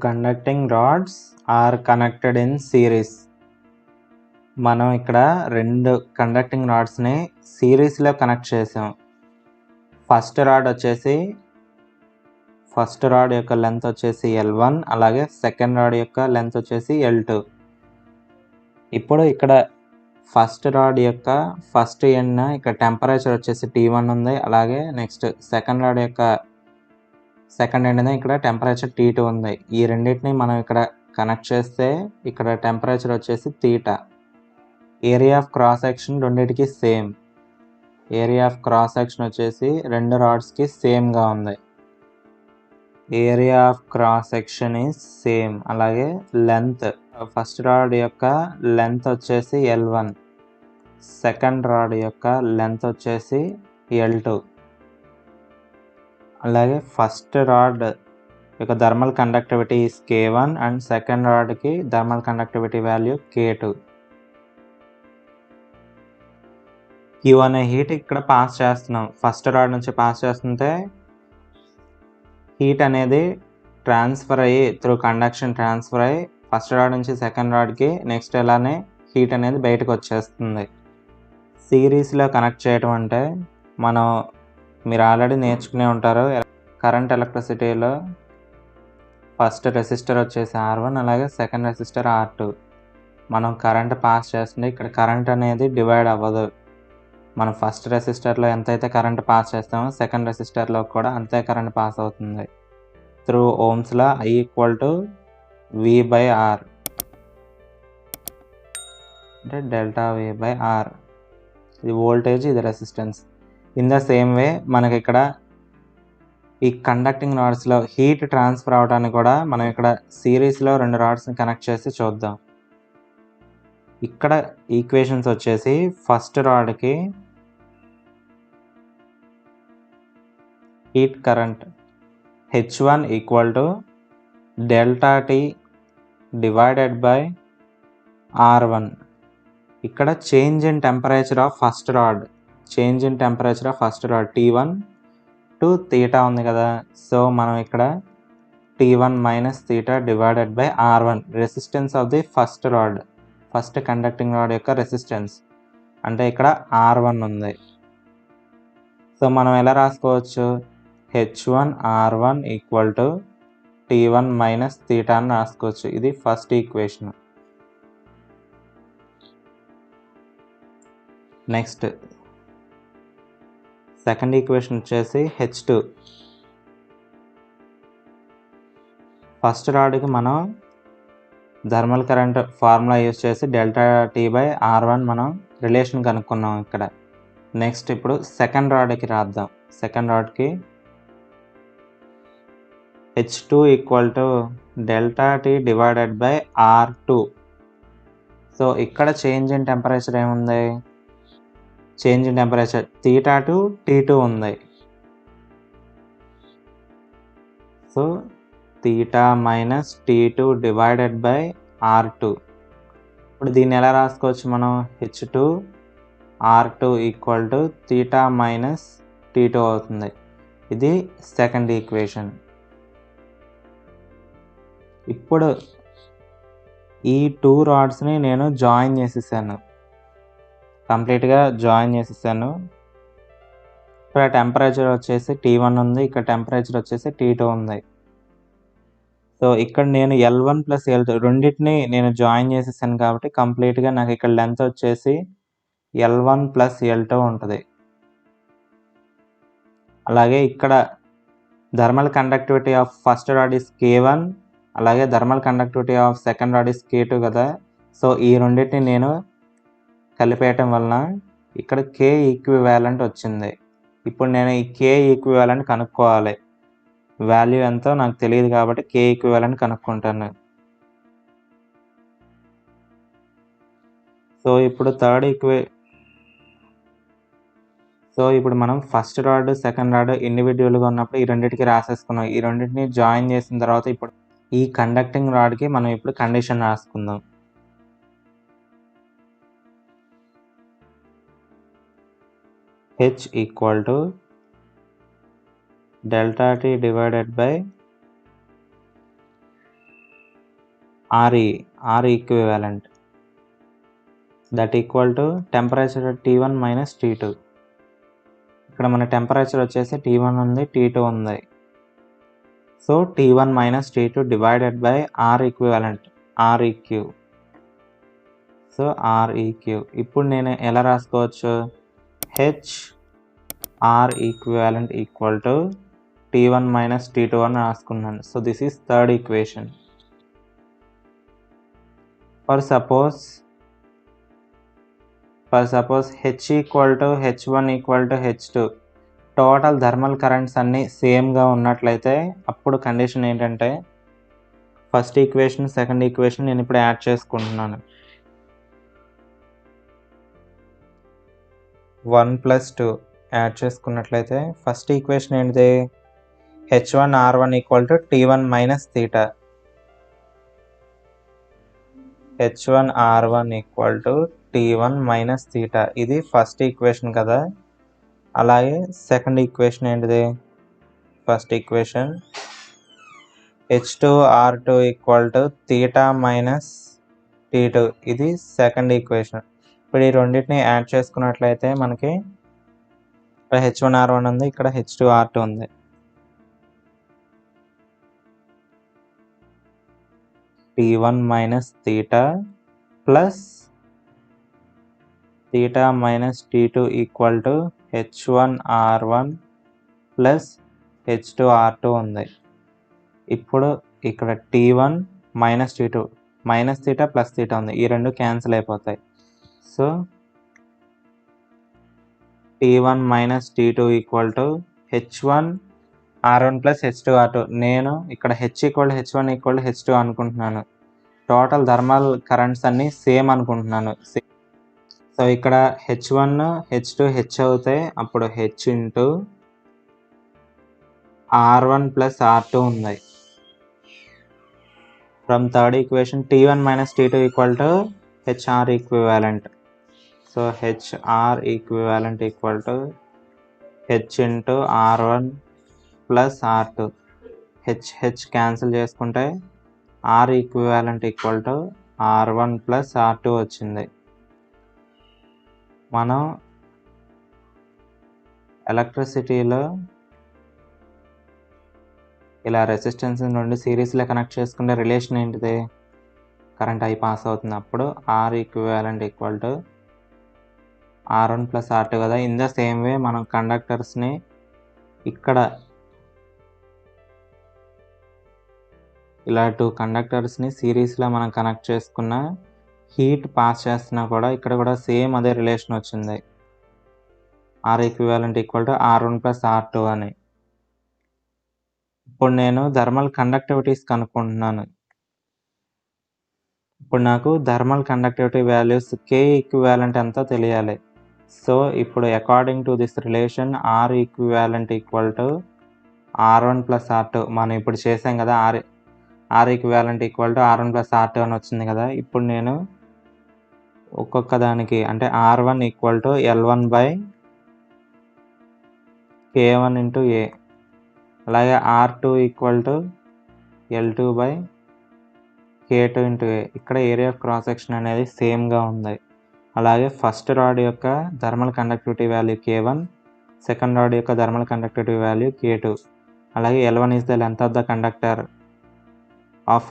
conducting rods are connected in series. మనం ఇక్కడ రెండు కండక్టింగ్ రాడ్స్ని సిరీస్లో కనెక్ట్ చేసాం. ఫస్ట్ రాడ్ యొక్క లెంత్ వచ్చేసి L1, అలాగే సెకండ్ రాడ్ యొక్క లెంత్ వచ్చేసి L2. ఇప్పుడు ఇక్కడ ఫస్ట్ రాడ్ యొక్క ఫస్ట్ ఎండ్న ఇక్కడ టెంపరేచర్ వచ్చేసి T1 ఉంది, అలాగే నెక్స్ట్ సెకండ్ రాడ్ యొక్క సెకండ్ ఎండ్న ఇక్కడ టెంపరేచర్ T2 ఉంది. ఈ రెండింటిని మనం ఇక్కడ కనెక్ట్ చేస్తే ఇక్కడ టెంపరేచర్ వచ్చేసి theta. Area of cross section రెండింటికి same. Area of cross section వచ్చేసి రెండు రాడ్స్కి సేమ్గా ఉంది. Area of cross section is same. అలాగే లెంత్, ఫస్ట్ రాడ్ యొక్క లెంత్ వచ్చేసి L1, సెకండ్ రాడ్ యొక్క లెంత్ వచ్చేసి L2. అలాగే ఫస్ట్ రాడ్ యొక్క thermal conductivity is K1 and second రాడ్కి thermal conductivity value K2. Q అనే హీట్ ఇక్కడ పాస్ చేస్తున్నాం. ఫస్ట్ రాడ్ నుంచి పాస్ చేస్తుంటే హీట్ అనేది ట్రాన్స్ఫర్ అయ్యి త్రూ కండక్షన్ ట్రాన్స్ఫర్ అయ్యి ఫస్ట్ రాడ్ నుంచి సెకండ్ రాడ్కి నెక్స్ట్ ఇలానే హీట్ అనేది బయటకు వచ్చేస్తుంది. సిరీస్లో కనెక్ట్ చేయటం అంటే మీరు ఆల్రెడీ నేర్చుకునే ఉంటారు. కరెంట్ ఎలక్ట్రిసిటీలో ఫస్ట్ రెసిస్టర్ వచ్చేసి R1, అలాగే సెకండ్ రెసిస్టర్ R2. మనం కరెంట్ పాస్ చేస్తుంటే ఇక్కడ కరెంట్ అనేది డివైడ్ అవ్వదు. మనం ఫస్ట్ రెసిస్టర్లో ఎంతైతే కరెంట్ పాస్ చేస్తామో సెకండ్ రెసిస్టర్లో కూడా అంతే కరెంట్ పాస్ అవుతుంది. త్రూ ఓమ్స్లో I = V/R అంటే డెల్టా V/R. ఇది వోల్టేజ్, ఇది resistance. In the same way మనకి ఇక్కడ ఈ కండక్టింగ్ రాడ్స్లో హీట్ ట్రాన్స్ఫర్ అవడానికి కూడా మనం ఇక్కడ సిరీస్లో రెండు రాడ్స్ని కనెక్ట్ చేసి చూద్దాం. ఇక్కడ ఈక్వేషన్స్ వచ్చేసి ఫస్ట్ రాడ్కి heat current H1 = ΔT divided by R1. ఇక్కడ change in temperature of first rod T1 to theta ఉంది కదా. సో మనం ఇక్కడ T1 - theta divided by R1, resistance of the first rod, first conducting rod యొక్క resistance. అంటే ఇక్కడ R1 ఉంది. So మనం ఎలా రాసుకోవచ్చు? H1 R1 = T1 - తీటా అని రాసుకోవచ్చు. ఇది first equation. Next second equation వచ్చేసి H2. ఫస్ట్ రాడ్కి మనం థర్మల్ కరెంట్ ఫార్ములా యూజ్ చేసి ΔT/R1 మనం రిలేషన్ కనుక్కున్నాం ఇక్కడ. నెక్స్ట్ ఇప్పుడు సెకండ్ రాడ్కి రాద్దాం. సెకండ్ రాడ్కి H2 = ΔT divided by R2. So ఇక్కడ చేంజ్ ఇన్ టెంపరేచర్ ఏముంది? Change in temperature theta to T2 ఉంది. So theta - T2 divided by R2. ఇప్పుడు దీన్ని ఎలా రాసుకోవచ్చు మనం? H2 R2 = తీటా - T2 అవుతుంది. ఇది సెకండ్ ఈక్వేషన్. ఇప్పుడు ఈ టూ రాడ్స్ని నేను జాయిన్ చేసేసాను, కంప్లీట్గా జాయిన్ చేసేసాను. ఇక్కడ టెంపరేచర్ వచ్చేసి T1 ఉంది, ఇక్కడ టెంపరేచర్ వచ్చేసి T2 ఉంది. సో ఇక్కడ నేను L1 + L2 రెండింటిని నేను జాయిన్ చేసేసాను కాబట్టి కంప్లీట్గా నాకు ఇక్కడ లెంత్ వచ్చేసి L1 + L2 ఉంటుంది. అలాగే ఇక్కడ thermal conductivity of first rod is K1, అలాగే thermal conductivity of second rod is K2 కదా. సో ఈ రెండింటిని నేను కలిపేయటం వలన ఇక్కడ K ఈక్వివాలెంట్ వచ్చింది. ఇప్పుడు నేను ఈ K ఈక్వివాలెంట్ కనుక్కోవాలి. వాల్యూ ఎంతో నాకు తెలియదు కాబట్టి K ఈక్వివాలెంట్ కనుక్కుంటాను. సో ఇప్పుడు మనం ఫస్ట్ రాడ్ సెకండ్ రాడ్ ఇండివిజువల్గా ఉన్నప్పుడు ఈ రెండింటికి రాసేసుకున్నాం. ఈ రెండింటిని జాయిన్ చేసిన తర్వాత ఇప్పుడు ఈ కండక్టింగ్ రాడ్కి మనం ఇప్పుడు కండిషన్ రాసుకుందాం. H = ΔT divided by R equivalent that equal to temperature at T1 minus T2. ఇక్కడ మన టెంపరేచర్ వచ్చేసి T1 ఉంది, T2 ఉంది. So T1 minus T2 divided by R equivalent, Req. So Req. ఇప్పుడు నేను ఎలా రాసుకోవచ్చు? H R equivalent equal to T1 minus T2 అని రాసుకున్నాను. So this is third equation. For suppose H equal to H1 equal to H2 total thermal currents అన్నీ సేమ్గా ఉన్నట్లయితే అప్పుడు condition ఏంటంటే ఫస్ట్ ఈక్వేషన్ సెకండ్ ఈక్వేషన్ నేను ఇప్పుడు యాడ్ చేసుకుంటున్నాను. 1+2 add చేసుకున్నట్లయితే ఫస్ట్ ఈక్వేషన్ ఏంటిది? H1 R1 equal to T1 minus theta. H1 R1 equal to T1 minus theta. ఇది ఫస్ట్ ఈక్వేషన్ కదా. అలాగే సెకండ్ ఈక్వేషన్ ఏంటిది? First equation H2 R2 equal to theta minus T2. ఇది second equation. ఇప్పుడు ఈ రెండింటిని add చేసుకున్నట్లయితే మనకి ఇక్కడ H1 R1 ఉంది, ఇక్కడ H2 R2 ఉంది. T1 minus theta plus theta minus T2 equal to H1 R1 plus H2 R2 ఉంది. ఇప్పుడు ఇక్కడ T1 minus T2 minus theta plus theta ఉంది, ఈ రెండు క్యాన్సిల్ అయిపోతాయి. So T1 minus T2 equal to H1 R1 plus H2 R2. నేను ఇక్కడ H equal H1 equal H2 అనుకుంటున్నాను. టోటల్ థర్మల్ కరెంట్స్ అన్నీ సేమ్ అనుకుంటున్నాను. సో ఇక్కడ H1 H2 H అవుతాయి, అప్పుడు H into R1 plus R2 ఉంది. From third equation T1 minus T2 equal to HR equivalent. So HR equivalent equal to H into R1 plus R2. H cancel చేసుకుంటే R equivalent equal to R1 plus R2 వచ్చింది. మనం ఎలక్ట్రిసిటీలో ఇలా resistance నుండి సిరీస్లో connect చేసుకునే relation ఏంటిది? Current I pass అవుతుంది, అప్పుడు R equivalent equal to R1 plus R2 కదా. ఇన్ ద సేమ్ వే మనం కండక్టర్స్ని ఇక్కడ ఇలా 2 కండక్టర్స్ని సిరీస్లో మనం కనెక్ట్ చేసుకున్న హీట్ పాస్ చేస్తున్నా కూడా ఇక్కడ కూడా సేమ్ అదే రిలేషన్ వచ్చింది, R equivalent equal to R1 plus R2 అని. ఇప్పుడు నేను థర్మల్ కండక్టివిటీస్ కనుక్కుంటున్నాను. ఇప్పుడు నాకు thermal conductivity values K equivalent ఎంతో తెలియాలి. సో ఇప్పుడు according to this relation R equivalent equal to R1 plus R2 మనం ఇప్పుడు చేసాం కదా. R equivalent equal to R1 plus R2 అని వచ్చింది కదా. ఇప్పుడు నేను ఒక్కొక్క దానికి అంటే R1 equal to L1 by K1 into A, అలాగే R2 equal to L2 by K2 into A. ఇక్కడ ఏరియా ఆఫ్ క్రాస్ సెక్షన్ అనేది సేమ్గా ఉంది. అలాగే ఫస్ట్ రాడ్ యొక్క thermal conductivity value K1, second rod యొక్క థర్మల్ కండక్టివిటీ వాల్యూ K2. అలాగే L1 is the length of the conductor of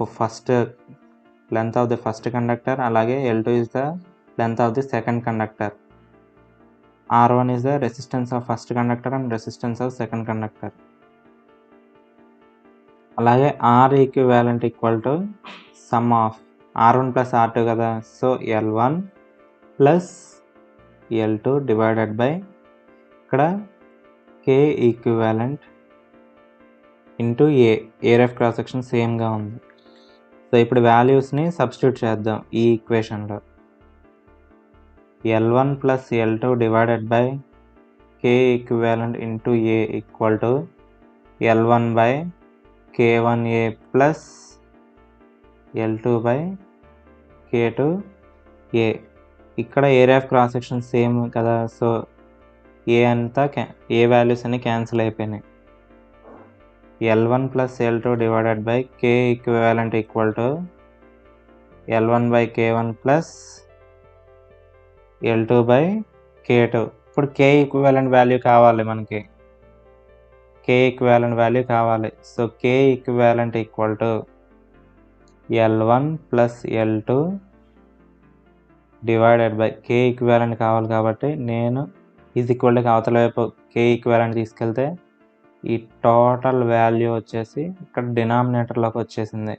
first conductor, అలాగే L2 is the length of the second conductor. R1 is the resistance of first conductor and resistance of second conductor. అలాగే R equivalent equal to sum of R1 plus R2 కదా. So L1 plus L2 divided by ఇక్కడ K equivalent into A. Area of cross section సేమ్గా ఉంది. So ఇప్పుడు వాల్యూస్ని substitute చేద్దాం ఈ ఈక్వేషన్లో. L1 plus L2 divided by K equivalent into A equal to L1 by K1A plus L2 by K2A. ఇక్కడ area of cross section same కదా. So ఏ అంతా ఏ values అన్ని క్యాన్సిల్ అయిపోయినాయి. L1 plus L2 divided by K equivalent equal to L1 by K1 plus L2 by K2. ఇప్పుడు K equivalent value కావాలి మనకి. K equivalent value కావాలి. So K equivalent equal to L1 plus L2 divided by K equivalent కావాలి కాబట్టి నేను is equal to అవతల వైపు K equivalent తీసుకెళ్తే ఈ టోటల్ వాల్యూ వచ్చేసి ఇక్కడ డినామినేటర్లోకి వచ్చేసింది.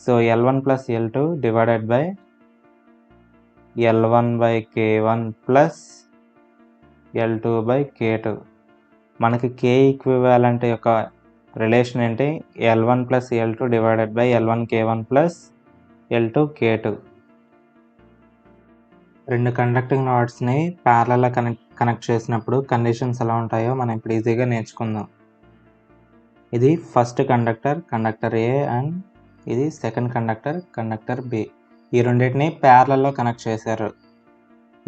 So L1 plus L2 divided by L1 by K1 plus L2 by K2. మనకి K ఈక్వివాలెంట్ యొక్క రిలేషన్ ఏంటి? L1 plus L2 divided by L1 K1 plus L2 K2. రెండు కండక్టింగ్ రాడ్స్ని ప్యారలల్గా కనెక్ట్ చేసినప్పుడు కండిషన్స్ ఎలా ఉంటాయో మనం ఇప్పుడు ఈజీగా నేర్చుకుందాం. ఇది ఫస్ట్ కండక్టర్ ఏ అండ్ ఇది సెకండ్ కండక్టర్ బి. ఈ రెండింటిని ప్యారలల్లో కనెక్ట్ చేశారు.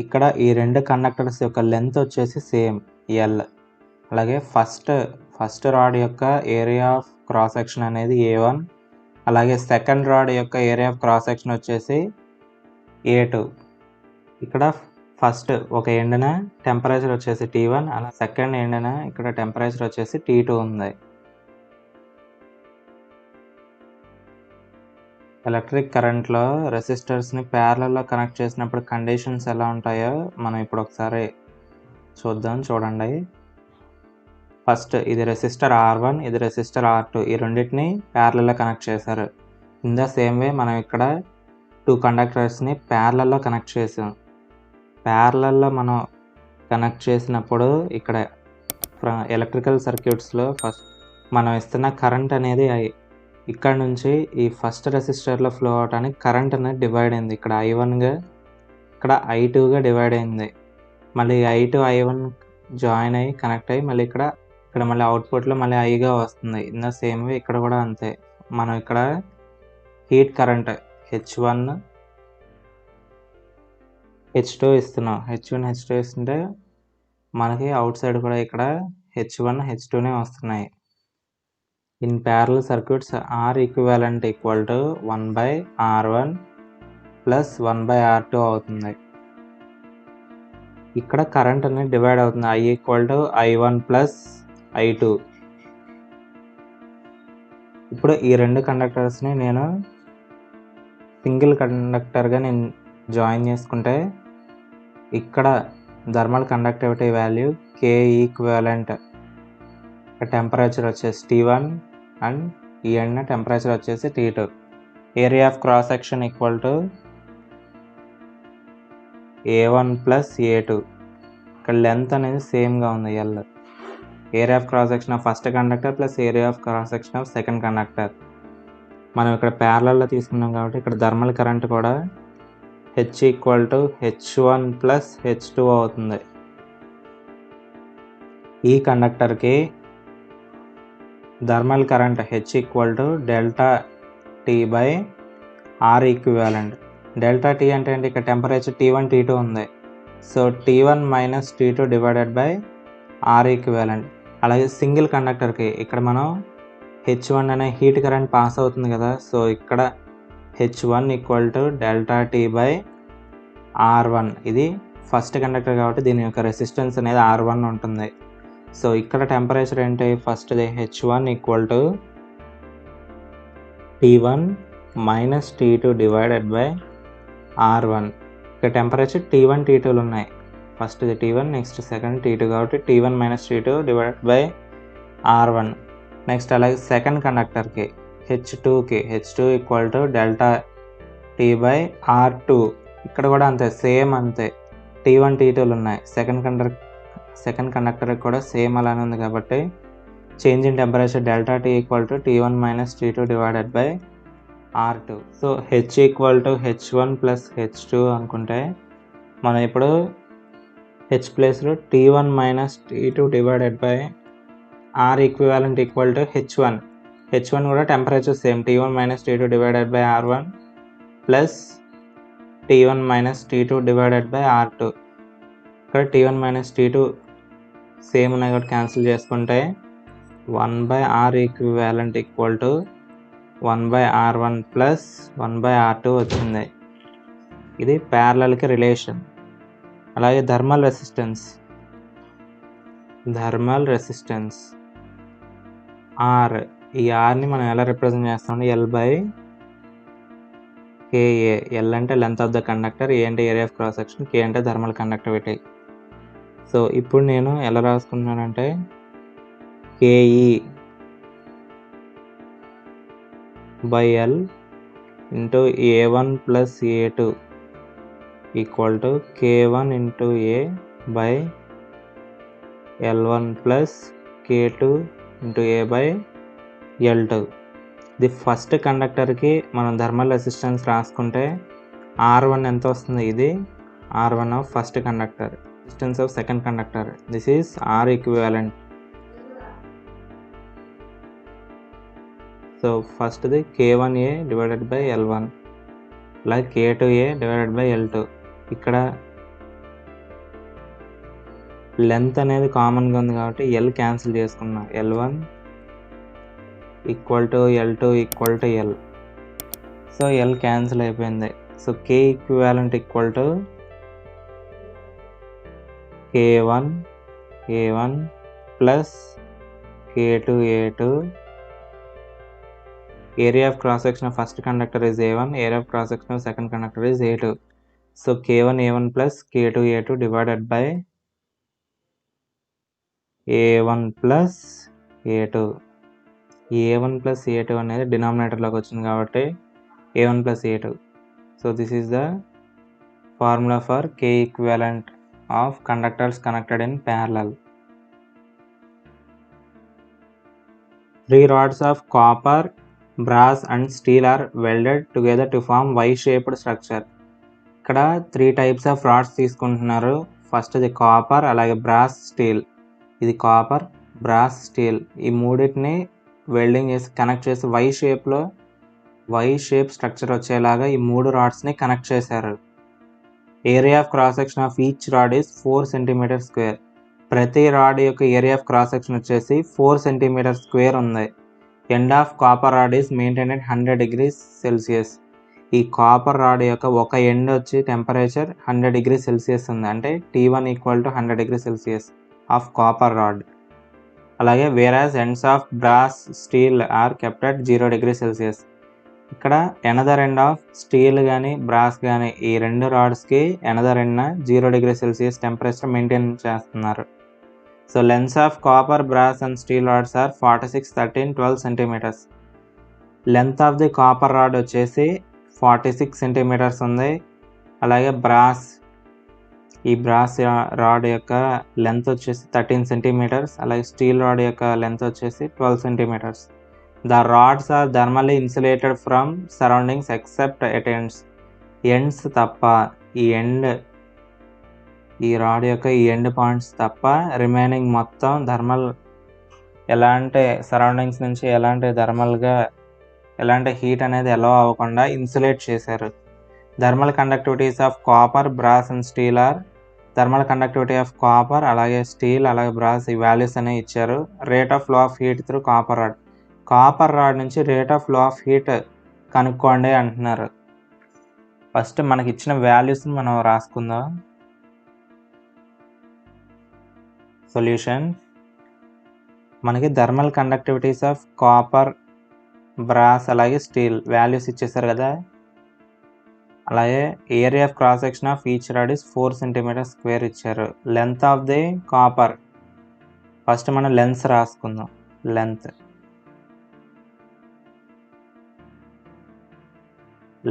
ఇక్కడ ఈ రెండు కండక్టర్స్ యొక్క లెంత్ వచ్చేసి సేమ్ ఎల్. అలాగే ఫస్ట్ రాడ్ యొక్క ఏరియా ఆఫ్ క్రాస్ సెక్షన్ అనేది A1. అలాగే సెకండ్ రాడ్ యొక్క ఏరియా ఆఫ్ క్రాస్ సెక్షన్ వచ్చేసి A2. ఇక్కడ ఫస్ట్ ఒక ఎండ్న టెంపరేచర్ వచ్చేసి T1, అలా సెకండ్ ఎండ్న ఇక్కడ టెంపరేచర్ వచ్చేసి T2 ఉంది. ఎలక్ట్రిక్ కరెంట్లో రెసిస్టర్స్ని ప్యారలల్లో కనెక్ట్ చేసినప్పుడు కండిషన్స్ ఎలా ఉంటాయో మనం ఇప్పుడు ఒకసారి చూడండి. ఫస్ట్ ఇది రెసిస్టర్ R1, ఇది రెసిస్టర్ R2. ఈ రెండింటిని ప్యారలల్లో కనెక్ట్ చేశారు. ఇన్ ద సేమ్ వే మనం ఇక్కడ 2 కండక్టర్స్ని ప్యారలల్లో కనెక్ట్ చేసాం. ప్యారలల్లో మనం కనెక్ట్ చేసినప్పుడు ఇక్కడ ఎలక్ట్రికల్ సర్క్యూట్స్లో ఫస్ట్ మనం ఇస్తున్న కరెంట్ అనేది ఇక్కడ నుంచి ఈ ఫస్ట్ రెసిస్టర్లో ఫ్లో అవడానికి కరెంట్ అనేది డివైడ్ అయింది. ఇక్కడ I1గా, ఇక్కడ I2గా డివైడ్ అయింది. మళ్ళీ I2 I1 జాయిన్ అయ్యి కనెక్ట్ అయ్యి మళ్ళీ ఇక్కడ మళ్ళీ అవుట్పుట్లో మళ్ళీ Iగా వస్తుంది. ఇన్ ద సేమ్ వే ఇక్కడ కూడా అంతే. మనం ఇక్కడ హీట్ కరెంట్ H1 H2 ఇస్తున్నాం. H1 H2 ఇస్తుంటే మనకి అవుట్ సైడ్ కూడా ఇక్కడ H1 H2నే వస్తున్నాయి. In parallel circuits R equivalent equal to 1/R1 plus 1/R2 అవుతుంది. ఇక్కడ కరెంట్ అనేది డివైడ్ అవుతుంది. I equal to I1 plus I2. ఇప్పుడు ఈ రెండు కండక్టర్స్ని నేను సింగిల్ కండక్టర్గా జాయిన్ చేసుకుంటే ఇక్కడ thermal conductivity value K equivalent temperature వచ్చేసి T1 అండ్ ఈ ఎండ్న టెంపరేచర్ వచ్చేసి T2. Area of cross section equal to A1 plus A2. ఇక్కడ లెంత్ అనేది సేమ్గా ఉంది L. Area of cross section of first conductor plus area of cross section of second conductor. మనం ఇక్కడ ప్యారలల్లో తీసుకున్నాం కాబట్టి ఇక్కడ థర్మల్ కరెంట్ కూడా H equal to H1 plus H2 అవుతుంది. ఈ కండక్టర్కి thermal current H equal to delta T by R equivalent. Delta T అంటే ఏంటి? ఇక్కడ టెంపరేచర్ T1 T2 ఉంది. So T1 minus T2 divided by R equivalent. అలాగే single కండక్టర్కి ఇక్కడ మనం H1 అనే హీట్ కరెంట్ పాస్ అవుతుంది కదా. సో ఇక్కడ H1 equal to delta T by R1. ఇది ఫస్ట్ కండక్టర్ కాబట్టి దీని యొక్క రెసిస్టెన్స్ అనేది R1 ఉంటుంది. సో ఇక్కడ టెంపరేచర్ ఏంటి? ఫస్ట్ది H1 equal to T1 minus T2 divided by R1. ఇక్కడ టెంపరేచర్ T1 T2లు ఉన్నాయి. ఫస్ట్ది T1, నెక్స్ట్ సెకండ్ T2 కాబట్టి T1 minus T2 divided by R1. Next అలాగే సెకండ్ కండక్టర్కి H2 equal to delta T by R2. ఇక్కడ కూడా అంతే, సేమ్ అంతే. T1 T2లు ఉన్నాయి. సెకండ్ కండక్టర్కి కూడా సేమ్ అలానే ఉంది కాబట్టి change in temperature delta T equal to T1 minus T2 divided by R2. So H equal to H1 plus H2 అనుకుంటే మనం ఇప్పుడు H ప్లేస్లో T1 minus T2 divided by R equivalent equal to H1 కూడా temperature same T1 minus T2 divided by R1 plus T1 minus T2 divided by R2. ఇక్కడ T1 minus T2 same ఉన్నాయి కాబట్టి cancel చేసుకుంటే 1/R equivalent equal to 1/R1 plus 1/R2 వచ్చింది. ఇది ప్యారలల్కి relation. అలాగే thermal resistance R. ఈ ఆర్ని మనం ఎలా రిప్రజెంట్ చేస్తామంటే L/KA. L అంటే length of the conductor, A అంటే area of cross section, K అంటే థర్మల్ కండక్టివిటీ. సో ఇప్పుడు నేను ఎలా రాసుకుంటున్నానంటే KE by L into A1 plus A2 equal to K1 into A by L1 plus K2 into A by L2. ఇది first కండక్టర్కి మనం thermal resistance రాసుకుంటే R1 ఎంత వస్తుంది? ఇది R1 of first conductor, resistance of second conductor. This is R equivalent. So ఫస్ట్ది K1A divided by L1 అలాగే K2A divided by L2. ఇక్కడ length అనేది కామన్గా ఉంది కాబట్టి L క్యాన్సిల్ చేసుకున్నాం. L1 equal to L2 equal to L. So L cancel అయిపోయింది. So K equivalent equal to K1A1 plus K2A2. Area of cross section of first conductor is A1, area of cross section of second conductor is A2. So K1A1 plus K2A2 divided by A1 plus A2. A1 plus A2 అనేది డినామినేటర్లోకి వచ్చింది కాబట్టి A1 plus A2. So this is the formula for K equivalent of conductors connected in parallel. 3 rods of copper, brass and steel are welded together to form Y-shaped structure. ఇక్కడ 3 types of rods తీసుకుంటున్నారు. First ఇది copper, అలాగే brass, steel. ఇది copper, brass, steel ఈ మూడింటిని welding చేసి connect చేసి why shape structure వచ్చేలాగా ఈ 3 రాడ్స్ని కనెక్ట్ చేశారు. Area of cross section of each rod is 4 cm square. ప్రతి రాడ్ యొక్క ఏరియా ఆఫ్ క్రాస్ సెక్షన్ వచ్చేసి 4 cm స్క్వేర్ ఉంది. End of copper rod is maintain at 100 degrees Celsius. ఈ copper rod యొక్క ఒక ఎండ్ వచ్చి టెంపరేచర్ 100 degrees Celsius ఉంది. అంటే T1 equal to 100 degrees Celsius of copper rod. అలాగే whereas ends of brass, steel are kept at 0 degrees Celsius. ఇక్కడ another end of steel కానీ brass కానీ ఈ 2 రాడ్స్కి ఎనదర్ ఎండ్న 0 degrees Celsius టెంపరేచర్ మెయింటైన్ చేస్తున్నారు. So lengths of copper, brass and steel rods are 46, 13, 12 cm. Length of the copper rod వచ్చేసి 46 cm ఉంది. అలాగే ఈ బ్రాస్ రాడ్ యొక్క లెంత్ వచ్చేసి 13 cm. అలాగే స్టీల్ రాడ్ యొక్క లెంత్ వచ్చేసి 12 cm. The rods are thermally insulated from surroundings except at ends తప్ప ఈ రాడ్ యొక్క ఈ ఎండ్ పాయింట్స్ తప్ప రిమైనింగ్ మొత్తం ఎలాంటి సరౌండింగ్స్ నుంచి ఎలాంటి హీట్ అనేది ఎలో అవ్వకుండా ఇన్సులేట్ చేశారు. Thermal conductivities of copper, brass and steel are thermal conductivity of copper, అలాగే స్టీల్, అలాగే బ్రాస్ ఈ వాల్యూస్ అనేవి ఇచ్చారు. Rate of flow of heat through copper rod నుంచి rate of flow of heat కనుక్కోండి అంటున్నారు. ఫస్ట్ మనకి ఇచ్చిన వాల్యూస్ని మనం రాసుకుందాం. సొల్యూషన్ మనకి thermal conductivities of copper, brass అలాగే స్టీల్ వాల్యూస్ ఇచ్చేసారు కదా. అలాగే area of cross section of each rod is 4 cm square ఇచ్చారు. Length of the copper first మనం లెన్స్ రాసుకుందాం.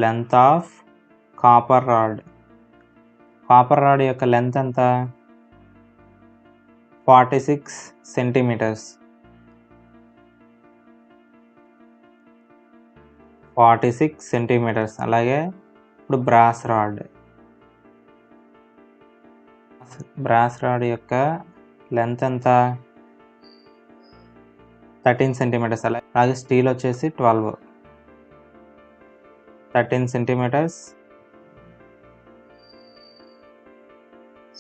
లెంత్ ఆఫ్ కాపర్ రాడ్ యొక్క లెంత్ ఎంత? 46 cm. అలాగే ఇప్పుడు బ్రాస్ రాడ్ యొక్క లెంత్ ఎంత? 13 cm. అలాగే స్టీల్ వచ్చేసి 13 cm.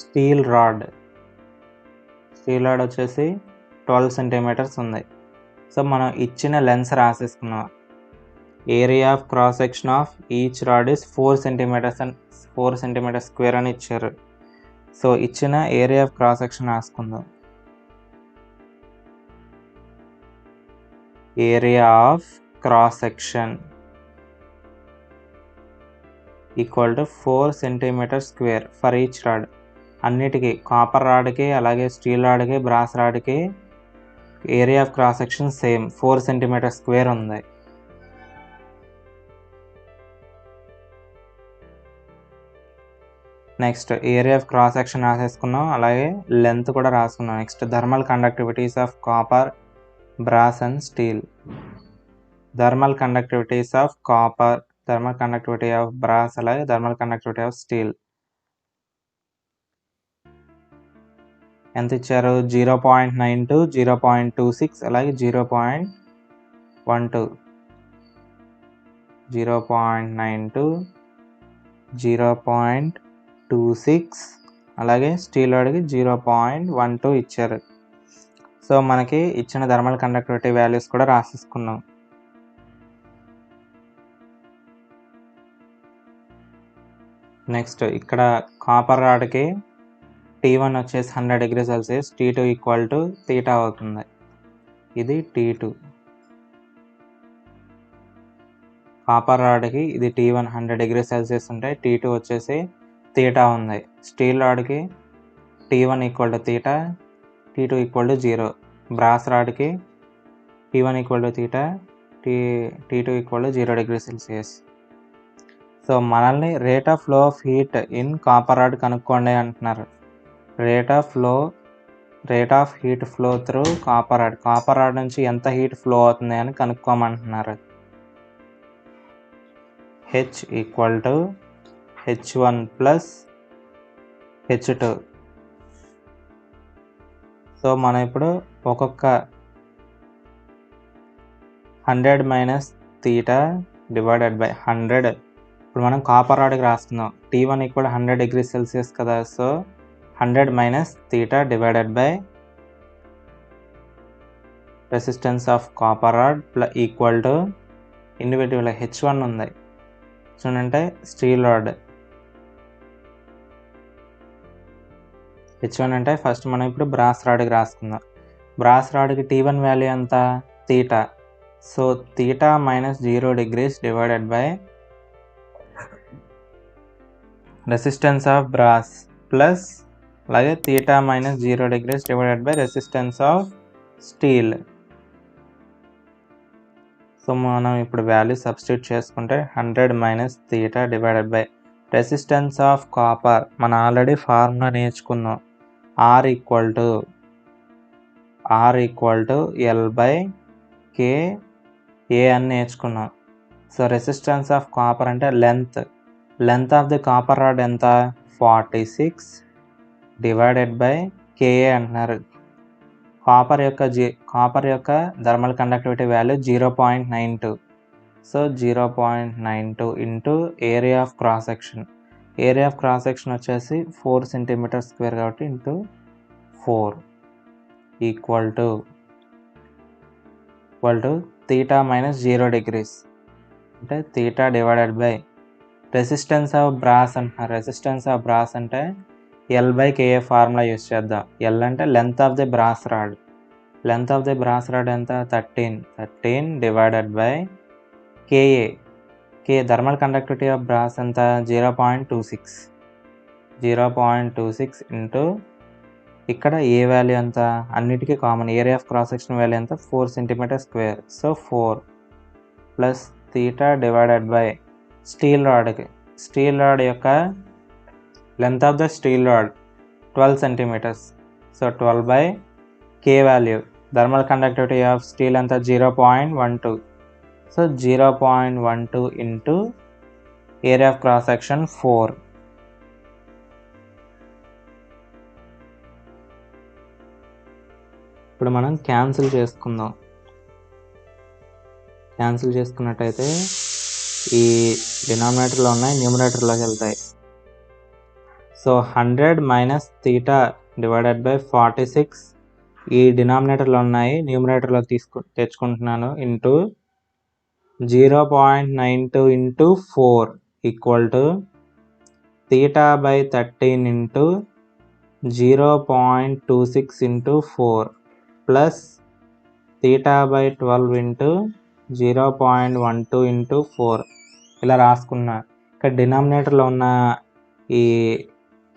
స్టీల్ రాడ్ వచ్చేసి 12 cm ఉంది. సో మనం ఇచ్చిన లెన్స్ రాసేసుకున్నాం. Area of cross section of each rod is 4 centimetres and 4 centimetre square అని ఇచ్చారు. సో ఇచ్చిన ఏరియా ఆఫ్ క్రాస్ సెక్షన్ రాసుకుందాం. Area of cross section equal to 4 centimetre square for each rod. అన్నిటికీ copper రాడ్కి అలాగే స్టీల్ రాడ్కి brass రాడ్కి area of cross section same 4 centimetre square ఉంది. Next area of cross section రాసేసుకున్నాం, అలాగే లెంత్ కూడా రాసుకున్నాం. Next thermal conductivities of copper, brass and steel. Thermal conductivities of copper, thermal conductivity of brass, అలాగే thermal conductivity of steel ఎంత ఇచ్చారు? 0.92, 0.26 అలాగే 0.12. 0.92, 0.26 అలాగే స్టీల్ వాడికి 0.12 ఇచ్చారు. సో మనకి ఇచ్చిన థర్మల్ కండక్టివిటీ వాల్యూస్ కూడా రాసేసుకున్నాం. నెక్స్ట్ ఇక్కడ కాపర్ రాడ్కి T1 వచ్చేసి 100 degree Celsius, T2 equal to theta అవుతుంది. ఇది T2. కాపర్ రాడ్కి ఇది T1 100 డిగ్రీ సెల్సియస్ ఉంటే T2 వచ్చేసి తీటా ఉంది. స్టీల్ రాడ్కి T1 equal to theta, T2 equal to 0. Brass రాడ్కి T1 equal to theta, T2 equal to 0 degree Celsius. So మనల్ని rate of flow of heat in copper rod కనుక్కోండి అంటున్నారు. Rate of heat flow through copper rod. Copper rod నుంచి ఎంత heat flow అవుతుంది అని కనుక్కోమంటున్నారు. H equal to H1 plus H2. So మనం ఇప్పుడు ఒక్కొక్క 100 మైనస్ తీటా డివైడెడ్ బై 100. ఇప్పుడు మనం కాపర్ రాడ్కి రాస్తున్నాం. T1 ఈక్వల్ 100 డిగ్రీ సెల్సియస్ కదా. So 100 minus theta divided by resistance of copper rod equal to individual H1 ఉంది చూడంటే స్టీల్ రాడ్. H1 అంటే ఫస్ట్ మనం ఇప్పుడు బ్రాస్ రాడ్కి రాసుకుందాం. బ్రాస్ రాడ్కి T1 వాల్యూ ఎంత? Theta. So theta minus 0 degrees divided by resistance of brass plus అలాగే theta minus 0 degrees divided by resistance of steel. So మనం ఇప్పుడు వాల్యూ సబ్స్టిట్యూట్ చేసుకుంటే 100 minus theta divided by resistance of copper. మనం already formula నేర్చుకున్నాం. R equal to L by K A అని నేర్చుకున్నాం. So resistance of copper అంటే length of the copper rod ఎంత? 46 divided by KA అంటున్నారు. కాపర్ యొక్క thermal conductivity value 0.92. So 0.92 into area of cross section. Area of cross section వచ్చేసి 4 centimetre square కాబట్టి into 4 equal to theta minus 0 degrees అంటే theta divided by resistance of brass అంటున్నారు. Resistance of brass అంటే L by KA formula use చేద్దాం. L అంటే length of the brass rod. Length of the brass rod ఎంత? 13 divided by KA. Thermal conductivity of brass ఎంత? 0.26 into ఇక్కడ A value ఎంత? అన్నిటికీ common. Area of cross section value ఎంత? 4 centimetre square. So 4 plus theta divided by steel rod యొక్క length of the steel rod 12 centimetres. So 12 by K value. Thermal conductivity of steel ఎంత? 0.12. So 0.12 into area of cross section 4. ఇప్పుడు మనం cancel చేసుకున్నట్టయితే ఈ డినామినేటర్లో ఉన్నాయి, న్యూమరేటర్లోకి వెళ్తాయి. So 100 minus theta divided by 46 ఈ డినామినేటర్లో ఉన్నాయి, న్యూమరేటర్లో తెచ్చుకుంటున్నాను into 0.92 into 4 equal to theta by 13 into 0.26 into 4 plus theta by 12 into 0.12 into 4 ఇలా రాసుకున్నా. ఇక్కడ డినామినేటర్లో ఉన్న ఈ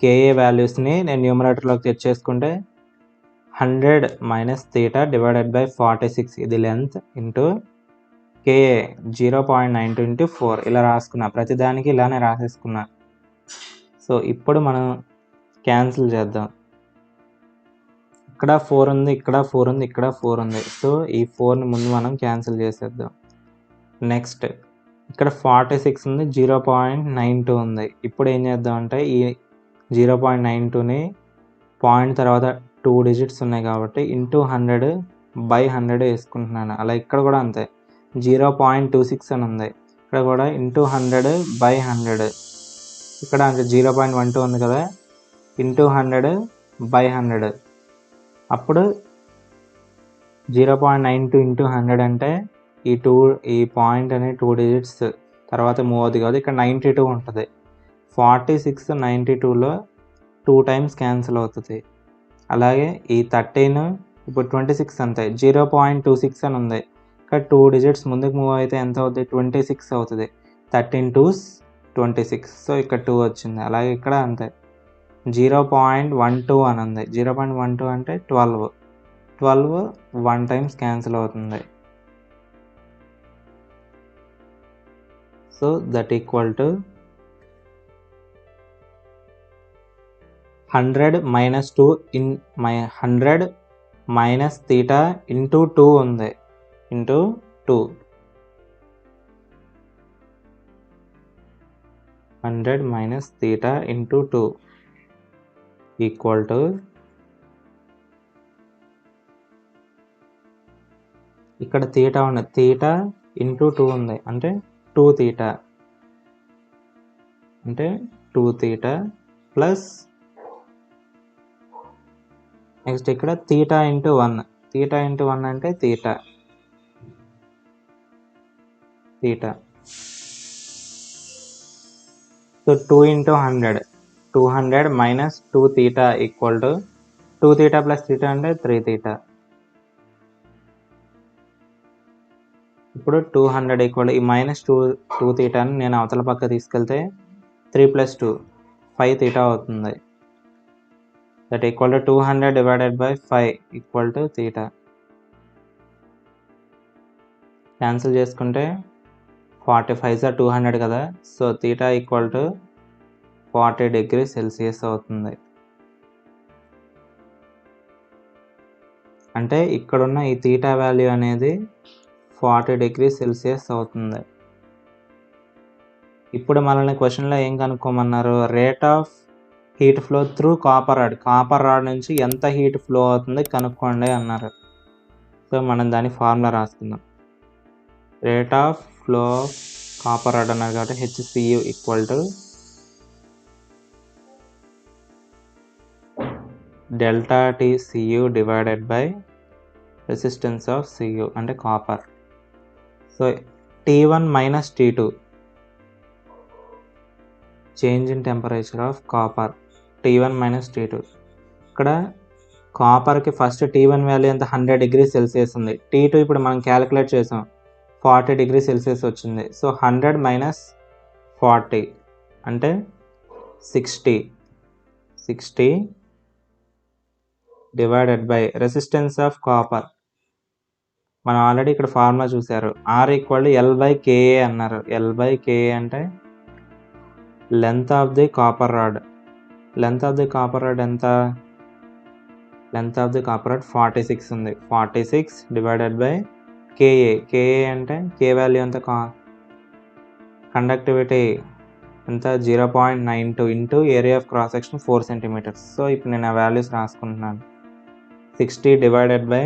కేఏ వాల్యూస్ని నేను న్యూమరేటర్లోకి తెచ్చేసుకుంటే 100 మైనస్ థీటా డివైడెడ్ బై 46 ఇది లెంత్ ఇంటూ కేఏ 0.92 ఇంటూ 4 ఇలా రాసుకున్నా. ప్రతిదానికి ఇలానే రాసేసుకున్నా. సో ఇప్పుడు మనం క్యాన్సిల్ చేద్దాం. ఇక్కడ 4 ఉంది, ఇక్కడ 4 ఉంది, ఇక్కడ 4 ఉంది. సో ఈ 4ని ముందు మనం క్యాన్సిల్ చేసేద్దాం. నెక్స్ట్ ఇక్కడ 46 ఉంది, 0.92 ఉంది. ఇప్పుడు ఏం చేద్దాం అంటే ఈ 0.92ని పాయింట్ తర్వాత 2 డిజిట్స్ ఉన్నాయి కాబట్టి ఇంటూ 100 బై 100 వేసుకుంటున్నాను. అలా ఇక్కడ కూడా అంతే 0.26 అని ఉంది. ఇక్కడ కూడా ఇంటూ 100 బై 100. ఇక్కడ 0.12 ఉంది కదా, ఇంటూ 100 బై 100. అప్పుడు 0.92 ఇంటూ 100 అంటే ఈ పాయింట్ అనే 2 డిజిట్స్ తర్వాత మూవ్ అవుతుంది కదా, ఇక్కడ 92 ఉంటుంది. 46 92లో 2 టైమ్స్ క్యాన్సిల్ అవుతుంది. అలాగే ఈ 13 ఇప్పుడు 26 అంతే 0.26 అని ఉంది. ఇక్కడ 2 డిజిట్స్ ముందుకు మూవ్ అయితే ఎంత అవుతుంది, 26 అవుతుంది. 13 2s 26. సో ఇక్కడ 2 వచ్చింది. అలాగే ఇక్కడ అంతే 0.12 అని ఉంది. 0.12 అంటే 12 1 టైమ్స్ క్యాన్సిల్ అవుతుంది. So that equal to 100 minus 2 in 100 minus theta into 2 ఉంది, into 2. 100 minus theta into 2 equal to ఇక్కడ theta ఉంది, theta into 2 ఉంది అంటే 2 theta అంటే 2 theta ప్లస్ నెక్స్ట్ ఇక్కడ థీటా ఇంటూ 1. థీటా ఇంటూ 1 అంటే theta. So 2 into 100 200 minus 2 theta equal to 2 theta plus theta అంటే 3 theta. ఇప్పుడు 200 ఈక్వల్ ఈ మైనస్ 2 థీటాని నేను అవతల పక్క తీసుకెళ్తే 3 ప్లస్ 2 5 థీటా అవుతుంది. that equal to 200 divided by 5 equal to theta. Cancel చేసుకుంటే 45 200 కదా, so theta equal to 40 degree Celsius అవుతుంది. అంటే ఇక్కడున్న ఈ థీటా వాల్యూ అనేది 40 డిగ్రీ సెల్సియస్ అవుతుంది. ఇప్పుడు మనల్ని క్వశ్చన్లో ఏం కనుక్కోమన్నారు, rate of heat flow through copper rod నుంచి ఎంత హీట్ ఫ్లో అవుతుంది కనుక్కోండి అన్నారు. సో మనం దాని ఫార్ములా రాసుకుందాం. Rate of flow of copper rod అన్నారు కాబట్టి HCU equal to delta TCU divided by resistance of CU అంటే copper. So T1 minus T2 change in temperature of copper, T1 minus T2. ఇక్కడ కాపర్కి first T1 value ఎంత 100 degree Celsius ఉంది, T2 ఇప్పుడు మనం calculate చేసాం 40 degree Celsius వచ్చింది. So 100 minus 40 అంటే 60 divided by resistance of copper. మనం ఆల్రెడీ ఇక్కడ ఫార్ములా చూసారు, R equal to L by KA అన్నారు. L బై KA అంటే length of the copper rod. Length of the copper rod ఎంత, length of the copper rod 46 ఉంది. 46 divided by KA అంటే K value ఎంత, conductivity ఎంత 0.92 into area of cross section 4 centimetres. So ఇప్పుడు నేను ఆ values రాసుకుంటున్నాను. 60 divided by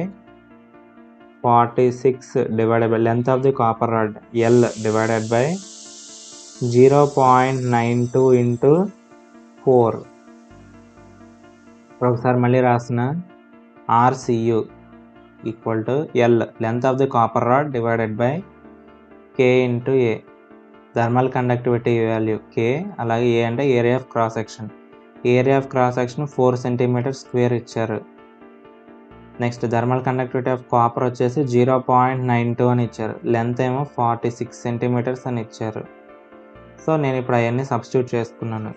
46 divided by length of the copper rod L divided by 0.92 into 4. ఒకసారి మళ్ళీ రాసిన RCU equal to L length of the copper rod divided by K into A, thermal conductivity value K, అలాగే A అంటే area of cross section. Area of cross section 4 centimetre square ఇచ్చారు. Next thermal conductivity of copper వచ్చేసి 0.92 అని ఇచ్చారు. Length ఏమో 46 centimetres అని ఇచ్చారు. So నేను ఇప్పుడు అవన్నీ సబ్స్టిట్యూట్ చేసుకున్నాను.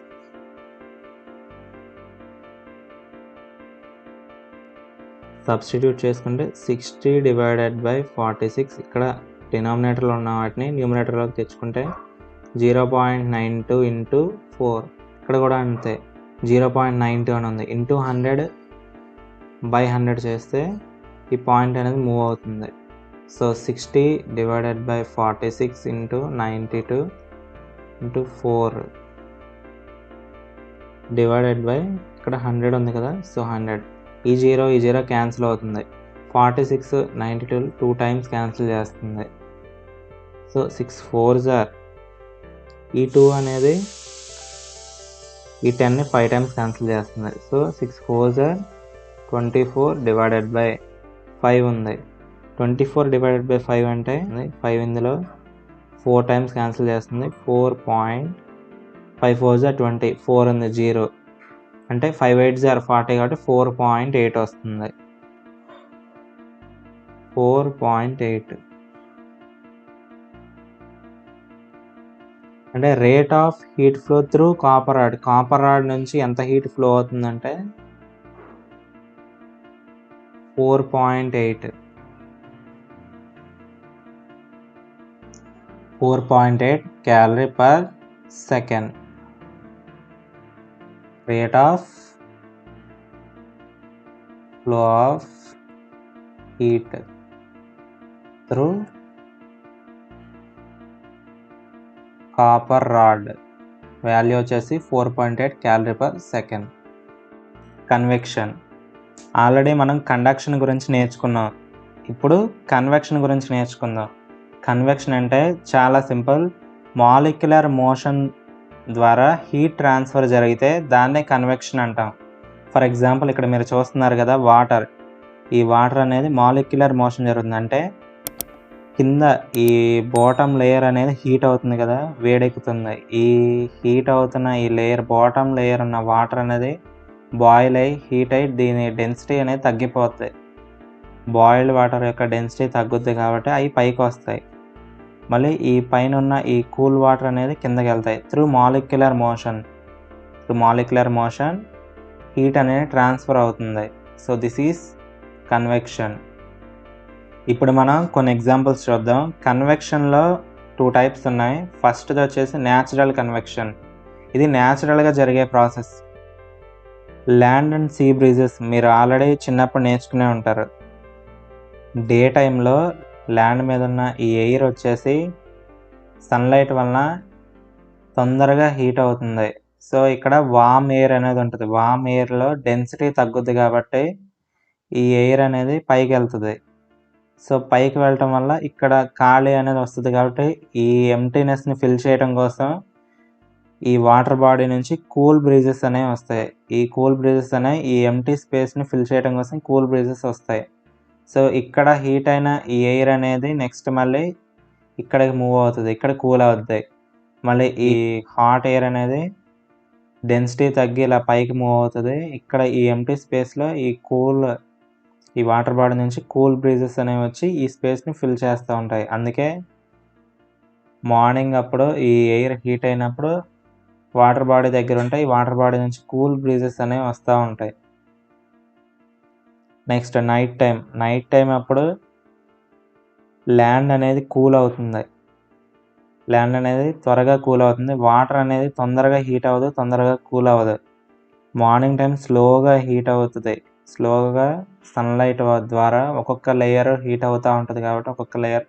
సబ్స్టిట్యూట్ చేసుకుంటే 60 డివైడెడ్ బై 46, ఇక్కడ డినామినేటర్లో ఉన్న వాటిని న్యూమినేటర్లోకి తెచ్చుకుంటే 0.92 ఇంటూ 4, ఇక్కడ కూడా అంతే 0.92 అని ఉంది. ఇంటూ 100/100 చేస్తే ఈ పాయింట్ అనేది మూవ్ అవుతుంది. So 60 divided by 46 into 92 into 4 divided by ఇక్కడ 100 ఉంది కదా, సో 100. ఈ 0 క్యాన్సిల్ అవుతుంది. 46 92 2 టైమ్స్ క్యాన్సిల్ చేస్తుంది. సో 6 4s ఆర్, ఈ 2 అనేది ఈ 10ని 5 టైమ్స్ క్యాన్సిల్ చేస్తుంది. So 6 4s are 24 divided by 5 ఉంది. 24 డివైడెడ్ బై 5 అంటే 5 ఇందులో 4 టైమ్స్ క్యాన్సిల్ చేస్తుంది. 4.5 4s ఆర్ 20, 4 ఉంది 0 అంటే 5 8s ఆర్ 40 కాబట్టి 4.8 వస్తుంది. 4.8 అంటే rate of heat flow through copper rod. Copper rod నుంచి ఎంత హీట్ ఫ్లో అవుతుందంటే 4.8 calorie per second. Rate of flow of heat through copper rod value వచ్చేసి 4.8 calorie per second. Convection, already మనం కండక్షన్ గురించి నేర్చుకున్నాం. ఇప్పుడు కన్వెక్షన్ గురించి నేర్చుకుందాం. కన్వెక్షన్ అంటే చాలా సింపుల్. మాలిక్యులర్ మోషన్ ద్వారా హీట్ ట్రాన్స్ఫర్ జరిగితే దాన్నే కన్వెక్షన్ అంటాం. ఫర్ ఎగ్జాంపుల్ ఇక్కడ మీరు చూస్తున్నారు కదా వాటర్. ఈ వాటర్ అనేది మాలిక్యులర్ మోషన్ జరుగుతుంది. అంటే కింద ఈ బాటమ్ లేయర్ అనేది హీట్ అవుతుంది కదా, వేడెక్కుతుంది. ఈ హీట్ అవుతున్న ఈ లేయర్, బాటమ్ లేయర్ ఉన్న వాటర్ అనేది బాయిల్ అయ్యి హీట్ అయ్యి దీని డెన్సిటీ అనేది తగ్గిపోతుంది. బాయిల్డ్ వాటర్ యొక్క డెన్సిటీ తగ్గుద్ది కాబట్టి అవి పైకి వస్తాయి. మళ్ళీ ఈ పైన ఉన్న ఈ కూల్ వాటర్ అనేది కిందకి వెళ్తాయి. త్రూ మాలిక్యులర్ మోషన్ హీట్ అనేది ట్రాన్స్ఫర్ అవుతుంది. So this is convection. ఇప్పుడు మనం కొన్ని ఎగ్జాంపుల్స్ చూద్దాం. కన్వెక్షన్లో 2 టైప్స్ ఉన్నాయి. ఫస్ట్ది వచ్చేసి న్యాచురల్ కన్వెక్షన్. ఇది న్యాచురల్గా జరిగే process. Land and see breezes మీరు ఆల్రెడీ చిన్నప్పుడు నేర్చుకునే ఉంటారు. డే టైంలో ల్యాండ్ మీద ఉన్న ఈ ఎయిర్ వచ్చేసి సన్లైట్ వలన తొందరగా హీట్ అవుతుంది. సో ఇక్కడ వామ్ ఎయిర్ అనేది ఉంటుంది. వామ్ ఎయిర్లో డెన్సిటీ తగ్గుద్ది కాబట్టి ఈ ఎయిర్ అనేది పైకి వెళ్తుంది. సో పైకి వెళ్ళటం వల్ల ఇక్కడ ఖాళీ అనేది వస్తుంది కాబట్టి ఈ ఎంటీనెస్ని ఫిల్ చేయడం కోసం ఈ వాటర్ బాడీ నుంచి కూల్ బ్రీజెస్ అనేవి వస్తాయి. ఈ కూల్ బ్రీజెస్ అనేవి ఈ ఎంటీ స్పేస్ని ఫిల్ చేయడం కోసం కూల్ బ్రీజెస్ వస్తాయి. సో ఇక్కడ హీట్ అయిన ఈ ఎయిర్ అనేది నెక్స్ట్ మళ్ళీ ఇక్కడికి మూవ్ అవుతుంది, ఇక్కడ కూల్ అవుతుంది. మళ్ళీ ఈ హాట్ ఎయిర్ అనేది డెన్సిటీ తగ్గి ఇలా పైకి మూవ్ అవుతుంది. ఇక్కడ ఈ ఎంటీ స్పేస్లో ఈ వాటర్ బాడీ నుంచి కూల్ బ్రీజెస్ అనేవి వచ్చి ఈ స్పేస్ని ఫిల్ చేస్తూ ఉంటాయి. అందుకే మార్నింగ్ అప్పుడు ఈ ఎయిర్ హీట్ అయినప్పుడు వాటర్ బాడీ దగ్గర ఉంటాయి. ఈ వాటర్ బాడీ నుంచి కూల్ బ్రీజెస్ అనేవి వస్తూ ఉంటాయి. నెక్స్ట్ నైట్ టైం అప్పుడు ల్యాండ్ అనేది కూల్ అవుతుంది. ల్యాండ్ అనేది త్వరగా కూల్ అవుతుంది. వాటర్ అనేది తొందరగా హీట్ అవ్వదు, తొందరగా కూల్ అవ్వదు. మార్నింగ్ టైం స్లోగా హీట్ అవుతుంది. స్లోగా సన్లైట్ ద్వారా ఒక్కొక్క లేయర్ హీట్ అవుతూ ఉంటుంది కాబట్టి ఒక్కొక్క లేయర్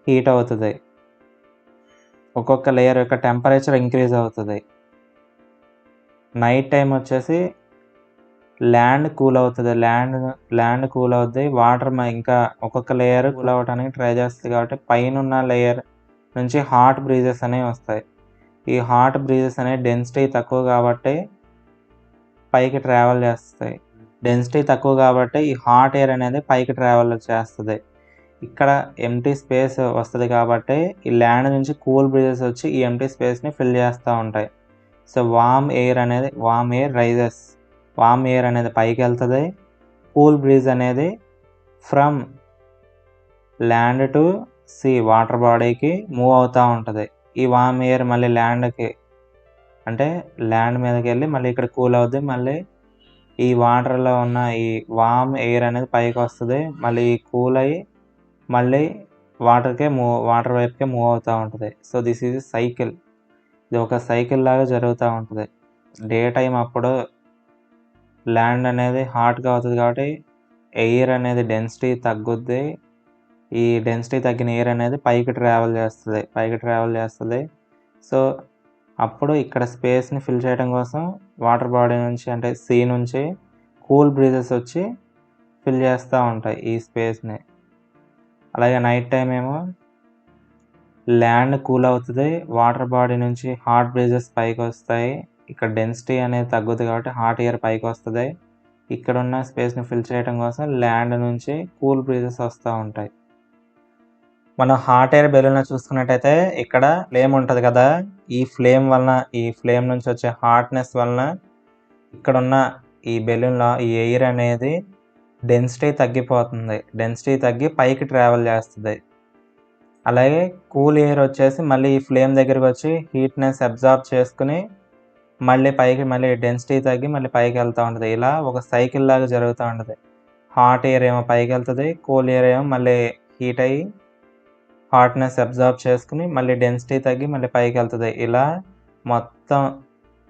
హీట్ అవుతుంది. ఒక్కొక్క లేయర్ యొక్క టెంపరేచర్ ఇంక్రీజ్ అవుతుంది. నైట్ టైం వచ్చేసి ల్యాండ్ కూల్ అవుతుంది. ల్యాండ్ కూల్ అవుతుంది. వాటర్ ఇంకా ఒక్కొక్క లేయర్ కూల్ అవ్వడానికి ట్రై చేస్తుంది కాబట్టి పైన ఉన్న లేయర్ నుంచి హాట్ బ్రీజెస్ అనేవి వస్తాయి. ఈ హాట్ బ్రీజెస్ అనేవి డెన్సిటీ తక్కువ కాబట్టి పైకి ట్రావెల్ చేస్తాయి. డెన్సిటీ తక్కువ కాబట్టి ఈ హాట్ ఎయిర్ అనేది పైకి ట్రావెల్ చేస్తుంది. ఇక్కడ ఎంప్టీ స్పేస్ వస్తది కాబట్టి ఈ ల్యాండ్ నుంచి కూల్ బ్రీజెస్ వచ్చి ఈ ఎంప్టీ స్పేస్‌ని ఫిల్ చేస్తా ఉంటాయి. So, warm air rises. Warm air అనేది పైకెళ్తది. కూల్ బ్రీజ్ అనేది from land to sea water బాడీకి మూవ్ అవుతా ఉంటది. ఈ వార్మ్ ఎయిర్ మళ్ళీ ల్యాండ్‌కి అంటే ల్యాండ్ మీదకెళ్ళి మళ్ళీ ఇక్కడ కూల్ అవుద్ది. మళ్ళీ ఈ వాటర్‌లో ఉన్న ఈ వార్మ్ ఎయిర్ అనేది పైకొస్తది. మళ్ళీ కూల్ అయ్యి మళ్ళీ వాటర్ వైపుకే మూవ్ అవుతా ఉంటది. So, this is cycle. ఇది ఒక సైకిల్ లాగా జరుగుతా ఉంటది. డే టైమ్ అప్పుడు ల్యాండ్ అనేది హాట్‌గా అవుతది కాబట్టి ఎయిర్ అనేది డెన్సిటీ తగ్గుద్ది. ఈ డెన్సిటీ తగ్గిన ఎయిర్ అనేది పైకి ట్రావెల్ చేస్తది. సో, అప్పుడు ఇక్కడ స్పేస్‌ని ఫిల్ చేయడం కోసం వాటర్ బాడీ నుంచి అంటే సీ నుంచి కూల్ బ్రీజెస్ వచ్చి ఫిల్ చేస్తా ఉంటాయి ఈ స్పేస్‌ని. అలాగే నైట్ టైమ్ ఏమో ల్యాండ్ కూల్ అవుతది. వాటర్ బాడీ నుంచి హాట్ బ్రీజెస్ పైకొస్తాయి. ఇక్కడ డెన్సిటీ అనేది తగ్గుద్ది కాబట్టి హాట్ ఎయిర్ పైకొస్తది. ఇక్కడున్న స్పేస్‌ని ఫిల్ చేయడం కోసం ల్యాండ్ నుంచి కూల్ బ్రీజెస్ వస్తా ఉంటాయి. మనం హాట్ ఎయిర్ బెలూన్‌లో చూసుకున్నట్టయితే ఇక్కడ ఫ్లేమ్ ఉంటది కదా! ఈ ఫ్లేమ్ నుంచి వచ్చే హాట్‌నెస్ వలన ఇక్కడున్న ఈ బెలూన్‌లో ఈ ఎయిర్ అనేది డెన్సిటీ తగ్గిపోతుంది. డెన్సిటీ తగ్గి పైకి ట్రావెల్ చేస్తది. అలాగే కూల్ ఎయిర్ వచ్చేసి మళ్ళీ ఈ ఫ్లేమ్ దగ్గరకొచ్చి హీట్‌నెస్ అబ్జార్బ్ చేసుకొని మళ్ళీ డెన్సిటీ తగ్గి మళ్ళీ పైకెళ్తా ఉంటది. ఇలా ఒక సైకిల్ లాగా జరుగుతా ఉంటది. హాట్ ఎయిర్ ఏమో పైకెళ్తది. కూల్ ఎయిర్ ఏమో మళ్ళీ హీట్ అయ్యి హాట్‌నెస్ అబ్జార్బ్ చేసుకొని మళ్ళీ డెన్సిటీ తగ్గి మళ్ళీ పైకెళ్తది. ఇలా మొత్తం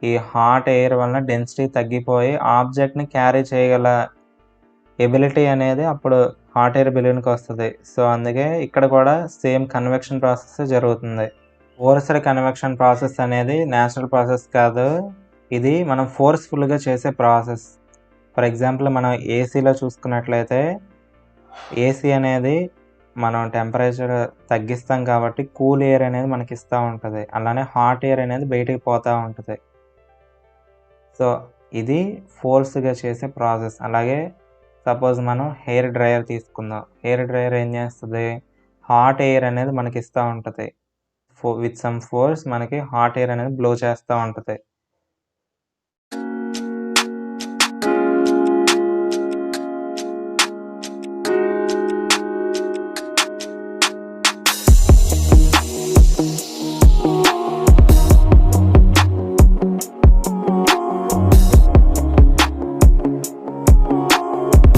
ఈ హాట్ ఎయిర్ వలన డెన్సిటీ తగ్గిపోయి ఆబ్జెక్ట్‌ని క్యారీ చేయగల ఎబిలిటీ అనేది అప్పుడు హాట్ ఎయిర్ బెలూన్‌కొస్తది. సో, అందుకే ఇక్కడ కూడా సేమ్ కన్వెక్షన్ ప్రాసెస్సే జరుగుతుంది. ఫోర్స్డ్ కన్వెక్షన్ ప్రాసెస్ అనేది న్యాచురల్ ప్రాసెస్ కాదు. ఇది మనం ఫోర్స్‌ఫుల్‌గా చేసే ప్రాసెస్. ఫర్ ఎగ్జాంపుల్ మనం ఏసీలో చూసుకున్నట్లయితే ఏసీ అనేది మనం టెంపరేచర్ తగ్గిస్తాం కాబట్టి కూల్ ఎయిర్ అనేది మనకిస్తా ఉంటది. అలానే హాట్ ఎయిర్ అనేది బయటికి పోతా ఉంటది. సో, ఇది ఫోర్స్‌గా చేసే ప్రాసెస్. అలాగే సపోజ్ మనం హెయిర్ డ్రైయర్ తీసుకుందాం. హెయిర్ డ్రైయర్ ఏం చేస్తది? హాట్ ఎయిర్ అనేది మనకిస్తా ఉంటది. విత్ సమ్ ఫోర్స్ మనకి హాట్ ఎయిర్ అనేది బ్లో చేస్తా ఉంటది.